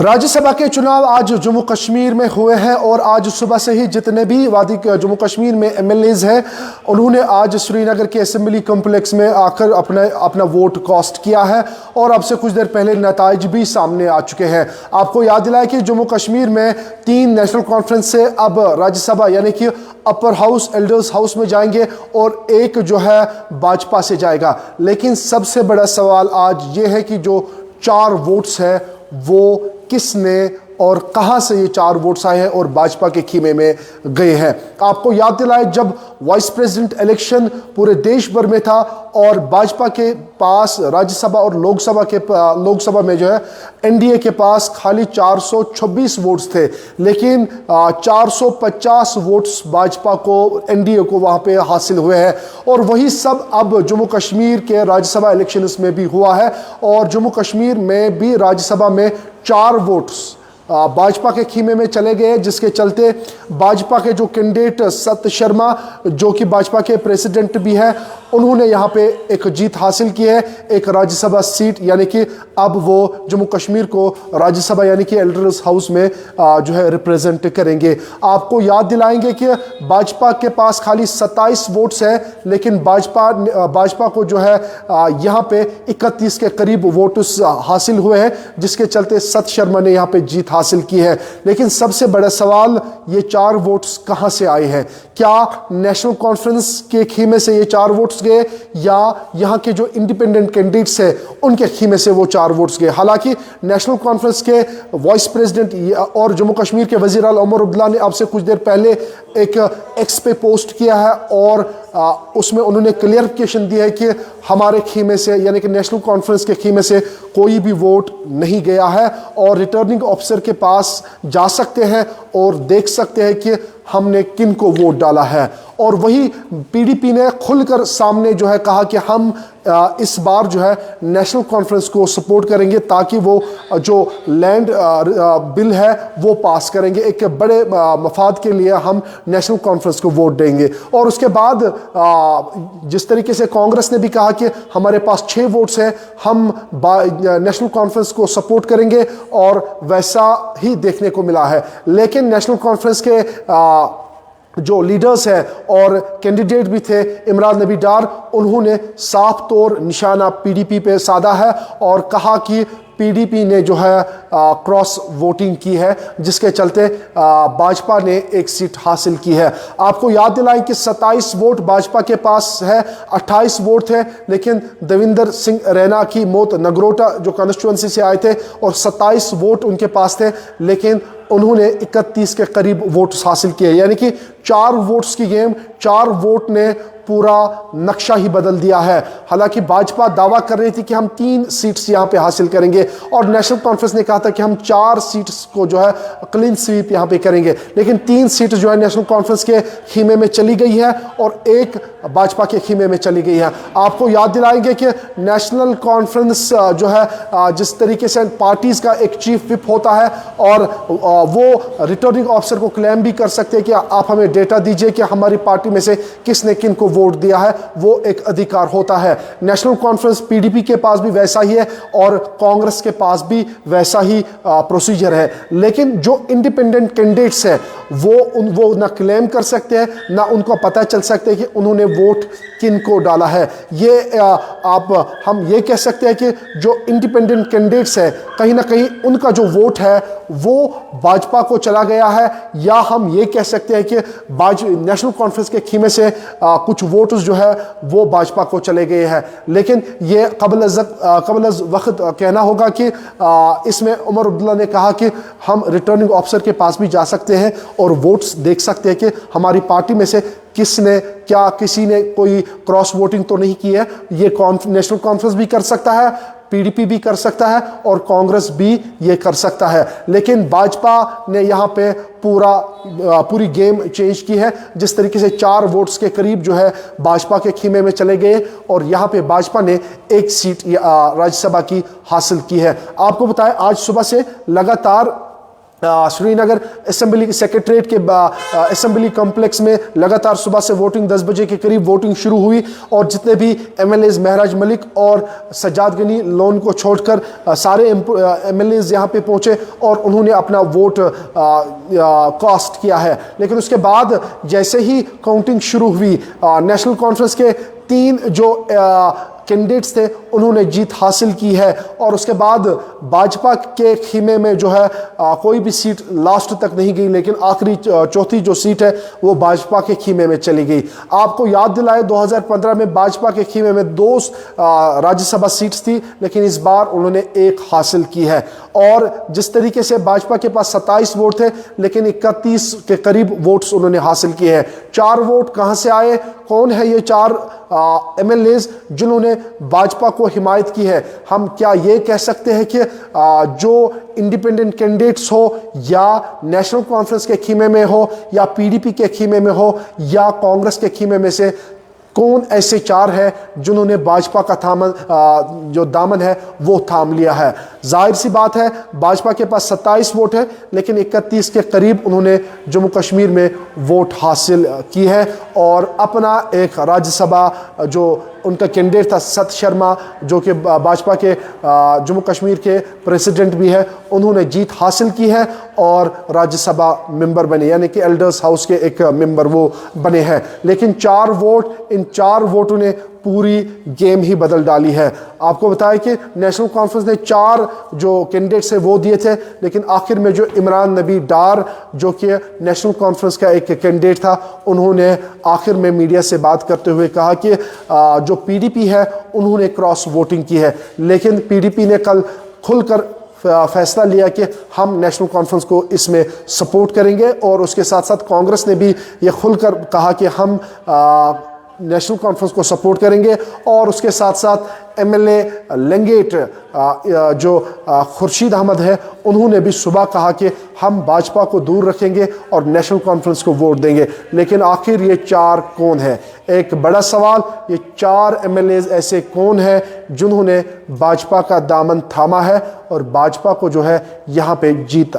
राज्यसभा के चुनाव आज जम्मू कश्मीर में हुए हैं और आज सुबह से ही जितने भी वादी जम्मू कश्मीर में एमएलएज हैं उन्होंने आज श्रीनगर के असेंबली कॉम्प्लेक्स में आकर अपना वोट कास्ट किया है और अब से कुछ देर पहले नताइज भी सामने आ चुके हैं। आपको याद दिलाए कि जम्मू कश्मीर में 3 नेशनल कॉन्फ्रेंस से अब राज्यसभा यानी कि अपर हाउस एल्डर्स हाउस में जाएंगे और एक जो है भाजपा से जाएगा। लेकिन सबसे बड़ा सवाल आज ये है कि जो 4 वोट्स है वो किसने और कहां से ये 4 वोट्स आए हैं और भाजपा के खीमे में गए हैं। आपको याद दिलाए जब वाइस प्रेसिडेंट इलेक्शन पूरे देश भर में था और भाजपा के पास राज्यसभा और लोकसभा में जो है एनडीए के पास खाली 426 वोट्स थे, लेकिन 450 वोट्स भाजपा को एनडीए को वहां पे हासिल हुए हैं और वही सब अब जम्मू कश्मीर के राज्यसभा इलेक्शंस में भी हुआ है और जम्मू कश्मीर में भी राज्यसभा में 4 वोट्स भाजपा के खीमे में चले गए, जिसके चलते भाजपा के जो कैंडिडेट सत्य शर्मा जो कि भाजपा के प्रेसिडेंट भी है उन्होंने यहाँ पे एक जीत हासिल की है, एक राज्यसभा सीट, यानी कि अब वो जम्मू कश्मीर को राज्यसभा यानी कि एल्डर्स हाउस में जो है रिप्रेजेंट करेंगे। आपको याद दिलाएंगे कि भाजपा के पास खाली 27 वोट्स है, लेकिन भाजपा को जो है यहाँ पे 31 के करीब वोट्स हासिल हुए हैं, जिसके चलते सत्य शर्मा ने यहाँ पे जीत हासिल की है। लेकिन सबसे बड़ा सवाल ये 4 वोट्स कहाँ से आए हैं? क्या नेशनल कॉन्फ्रेंस के खीमे से ये 4 वोट्स गए या यहां के जो इंडिपेंडेंट कैंडिडेट्स हैं उनके खीमे से वो 4 वोट्स गए? हालांकि नेशनल कॉन्फ्रेंस के वाइस प्रेसिडेंट और जम्मू कश्मीर के वजीर आला उमर अब्दुल्ला ने आपसे कुछ देर पहले एक एक्स पे पोस्ट किया है और उसमें उन्होंने क्लियरिफिकेशन दिया है कि हमारे खीमे से यानी कि नेशनल कॉन्फ्रेंस के खीमे से कोई भी वोट नहीं गया है और रिटर्निंग ऑफिसर के पास जा सकते हैं और देख सकते हैं कि हमने किन को वोट डाला है। और वही पीडीपी ने खुलकर सामने जो है कहा कि हम इस बार जो है नेशनल कॉन्फ्रेंस को सपोर्ट करेंगे ताकि वो जो लैंड बिल है वो पास करेंगे, एक बड़े मफाद के लिए हम नेशनल कॉन्फ्रेंस को वोट देंगे। और उसके बाद जिस तरीके से कांग्रेस ने भी कहा कि हमारे पास 6 वोट्स हैं, हम नेशनल कॉन्फ्रेंस को सपोर्ट करेंगे और वैसा ही देखने को मिला है। लेकिन नेशनल कॉन्फ्रेंस के जो लीडर्स हैं और कैंडिडेट भी थे इमरान नबी डार, उन्होंने साफ तौर निशाना पीडीपी पे साधा है और कहा कि पीडीपी ने जो है क्रॉस वोटिंग की है, जिसके चलते भाजपा ने एक सीट हासिल की है। आपको याद दिलाएं कि 27 वोट भाजपा के पास है, 28 वोट थे, लेकिन देविंदर सिंह रैना की मौत नगरोटा जो कॉन्स्टिट्यूंसी से आए थे और 27 वोट उनके पास थे, लेकिन उन्होंने 31 के करीब वोट्स हासिल किए। यानी कि 4 वोट्स की गेम, 4 वोट ने पूरा नक्शा ही बदल दिया है। हालांकि भाजपा दावा कर रही थी कि हम 3 सीट्स यहां पे हासिल करेंगे और नेशनल कॉन्फ्रेंस ने कहा था कि हम 4 सीट्स को जो है क्लीन स्वीप यहां पे करेंगे, लेकिन 3 सीट जो है नेशनल कॉन्फ्रेंस के खीमे में चली गई है और 1 भाजपा के खीमे में चली गई है। आपको याद दिलाएंगे कि नेशनल कॉन्फ्रेंस जो है जिस तरीके से पार्टीज का एक चीफ विप होता है और वो रिटर्निंग ऑफिसर को क्लेम भी कर सकते हैं कि आप हमें डेटा दीजिए कि हमारी पार्टी में से किसने किन को वोट दिया है, वो एक अधिकार होता है। नेशनल कॉन्फ्रेंस पीडीपी के पास भी वैसा ही है और कांग्रेस के पास भी वैसा ही प्रोसीजर है। लेकिन जो इंडिपेंडेंट कैंडिडेट्स है वो ना क्लेम कर सकते हैं, ना उनको पता चल सकते हैं कि उन्होंने वोट किन को डाला है। ये हम ये कह सकते हैं कि जो इंडिपेंडेंट कैंडिडेट्स है कहीं ना कहीं उनका जो वोट है वो भाजपा को चला गया है, या हम ये कह सकते हैं कि नेशनल कॉन्फ्रेंस के खीमे से कुछ वोट्स जो है वो भाजपा को चले गए हैं। लेकिन ये कबल वक्त कहना होगा कि इसमें उमर अब्दुल्ला ने कहा कि हम रिटर्निंग ऑफिसर के पास भी जा सकते हैं और वोट्स देख सकते हैं कि हमारी पार्टी में से किसी ने कोई क्रॉस वोटिंग तो नहीं की है। ये नेशनल कॉन्फ्रेंस भी कर सकता है, पीडीपी भी कर सकता है और कांग्रेस भी ये कर सकता है। लेकिन भाजपा ने यहाँ पे पूरी गेम चेंज की है, जिस तरीके से 4 वोट्स के करीब जो है भाजपा के खीमे में चले गए और यहाँ पे भाजपा ने 1 सीट राज्यसभा की हासिल की है। आपको बताएं आज सुबह से लगातार श्रीनगर असेंबली सेक्रेटरीट के असेंबली कॉम्प्लेक्स में लगातार सुबह से वोटिंग 10 बजे के करीब वोटिंग शुरू हुई और जितने भी एमएलएज महराज मलिक और सज्जाद गनी लोन को छोड़कर सारे एमएलएज यहां पे पहुंचे और उन्होंने अपना वोट कास्ट किया है। लेकिन उसके बाद जैसे ही काउंटिंग शुरू हुई, नेशनल कॉन्फ्रेंस के 3 जो कैंडिडेट्स थे उन्होंने जीत हासिल की है और उसके बाद भाजपा के खीमे में जो है कोई भी सीट लास्ट तक नहीं गई, लेकिन आखिरी चौथी जो सीट है वो भाजपा के खीमे में चली गई। आपको याद दिलाए 2015 में भाजपा के खीमे में 2 राज्यसभा सीट्स थी, लेकिन इस बार उन्होंने 1 हासिल की है। और जिस तरीके से भाजपा के पास 27 वोट थे, लेकिन 31 के करीब वोट्स उन्होंने हासिल किए हैं। 4 वोट कहां से आए? कौन है ये 4 एमएलएज जिन्होंने भाजपा को हिमायत की है? हम क्या ये कह सकते हैं कि जो इंडिपेंडेंट कैंडिडेट्स हो या नेशनल कॉन्फ्रेंस के खीमे में हो या पीडीपी के खीमे में हो या कांग्रेस के खीमे में से कौन ऐसे 4 है जिन्होंने भाजपा का जो दामन है वो थाम लिया है? जाहिर सी बात है, भाजपा के पास 27 वोट है, लेकिन 31 के करीब उन्होंने जम्मू कश्मीर में वोट हासिल की है और अपना एक राज्यसभा जो उनका कैंडिडेट था सत शर्मा, जो कि भाजपा के जम्मू कश्मीर के प्रेसिडेंट भी है, उन्होंने जीत हासिल की है और राज्यसभा मेंबर बने, यानी कि एल्डर्स हाउस के एक मेंबर वो बने हैं। लेकिन 4 वोट, इन 4 वोटों ने पूरी गेम ही बदल डाली है। आपको बताया कि नेशनल कॉन्फ्रेंस ने 4 जो कैंडिडेट्स है वो दिए थे, लेकिन आखिर में जो इमरान नबी डार जो कि नेशनल कॉन्फ्रेंस का एक कैंडिडेट था, उन्होंने आखिर में मीडिया से बात करते हुए कहा कि जो पीडीपी है उन्होंने क्रॉस वोटिंग की है। लेकिन पीडीपी ने कल खुलकर फैसला लिया कि हम नेशनल कॉन्फ्रेंस को इसमें सपोर्ट करेंगे और उसके साथ साथ कांग्रेस ने भी ये खुलकर कहा कि हम नेशनल कॉन्फ्रेंस को सपोर्ट करेंगे। और उसके साथ साथ एमएलए लंगेट जो खुर्शीद अहमद है, उन्होंने भी सुबह कहा कि हम भाजपा को दूर रखेंगे और नेशनल कॉन्फ्रेंस को वोट देंगे। लेकिन आखिर ये 4 कौन है? एक बड़ा सवाल, ये 4 एमएलएज ऐसे कौन है जिन्होंने भाजपा का दामन थामा है और भाजपा को जो है यहाँ पे जीत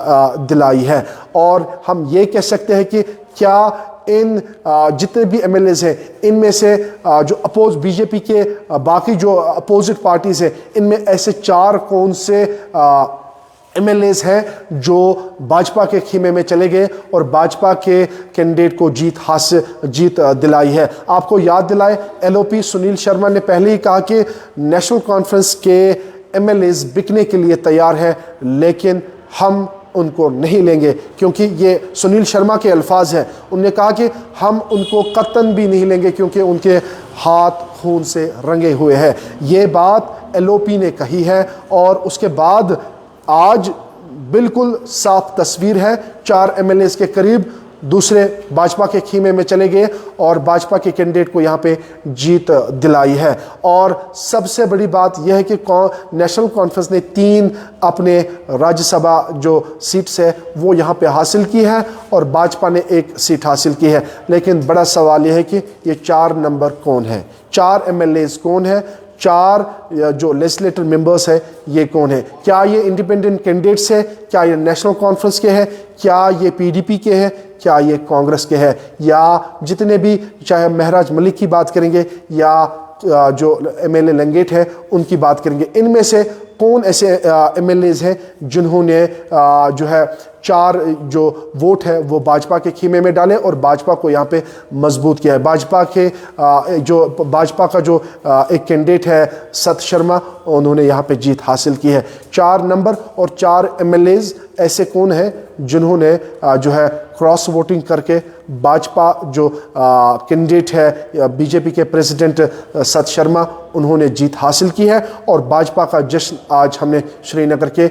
दिलाई है? और हम ये कह सकते हैं कि क्या इन जितने भी एमएलएज हैं, इनमें से जो बीजेपी के बाकी जो अपोजिट पार्टीज हैं, इनमें ऐसे 4 कौन से एमएलएज हैं जो भाजपा के खीमे में चले गए और भाजपा के कैंडिडेट को जीत दिलाई है? आपको याद दिलाए, एलओपी सुनील शर्मा ने पहले ही कहा कि नेशनल कॉन्फ्रेंस के एमएलएज बिकने के लिए तैयार है, लेकिन हम उनको नहीं लेंगे, क्योंकि ये सुनील शर्मा के अल्फाज हैं। उन्होंने कहा कि हम उनको कतन भी नहीं लेंगे क्योंकि उनके हाथ खून से रंगे हुए हैं। ये बात एलओपी ने कही है और उसके बाद आज बिल्कुल साफ तस्वीर है, 4 एमएलएज के करीब दूसरे भाजपा के खीमे में चले गए और भाजपा के कैंडिडेट को यहाँ पे जीत दिलाई है। और सबसे बड़ी बात यह है कि नेशनल कॉन्फ्रेंस ने 3 अपने राज्यसभा जो सीट्स है वो यहाँ पे हासिल की है और भाजपा ने 1 सीट हासिल की है। लेकिन बड़ा सवाल यह है कि ये 4 नंबर कौन है? 4 एमएलएज कौन है? 4 जो लेजिस्लेटिव मेंबर्स है ये कौन है? क्या ये इंडिपेंडेंट कैंडिडेट्स है? क्या ये नेशनल कॉन्फ्रेंस के हैं? क्या ये पीडीपी के हैं? क्या ये कांग्रेस के हैं? या जितने भी, चाहे महराज मलिक की बात करेंगे या जो एमएलए लंगेट है उनकी बात करेंगे, इनमें से कौन ऐसे एमएलएज हैं जिन्होंने जो है 4 जो वोट है वो भाजपा के खीमे में डाले और भाजपा को यहाँ पे मजबूत किया है? भाजपा का जो एक कैंडिडेट है सत शर्मा, उन्होंने यहाँ पे जीत हासिल की है। 4 नंबर और 4 एमएलएज ऐसे कौन है जिन्होंने जो है क्रॉस वोटिंग करके भाजपा जो कैंडिडेट है बीजेपी के प्रेसिडेंट सत शर्मा, उन्होंने जीत हासिल की है। और भाजपा का जश्न आज हमने श्रीनगर के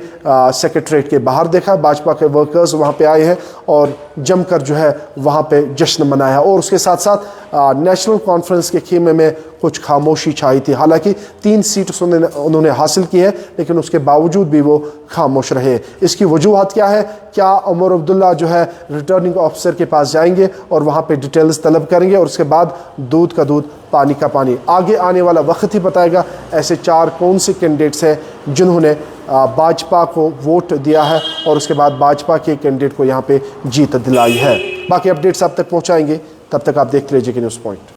सेक्रेटरीट के बाहर देखा। भाजपा के वर्कर्स वहाँ पे आए हैं और जमकर जो है वहाँ पे जश्न मनाया। और उसके साथ साथ नेशनल कॉन्फ्रेंस के खीमे में कुछ खामोशी छाई थी। हालांकि 3 सीट उन्होंने हासिल की है, लेकिन उसके बावजूद भी वो खामोश रहे। इसकी वजूहत क्या है? क्या उमर अब्दुल्ला जो है रिटर्निंग ऑफिसर के पास जाएंगे और वहाँ पे डिटेल्स तलब करेंगे और उसके बाद दूध का दूध पानी का पानी? आगे आने वाला वक्त ही बताएगा ऐसे 4 कौन से कैंडिडेट्स हैं जिन्होंने भाजपा को वोट दिया है और उसके बाद भाजपा के कैंडिडेट को यहाँ पे जीत दिलाई है। बाकी अपडेट्स आप तक पहुँचाएंगे, तब तक आप देखते रहिए जेके न्यूज़ पॉइंट।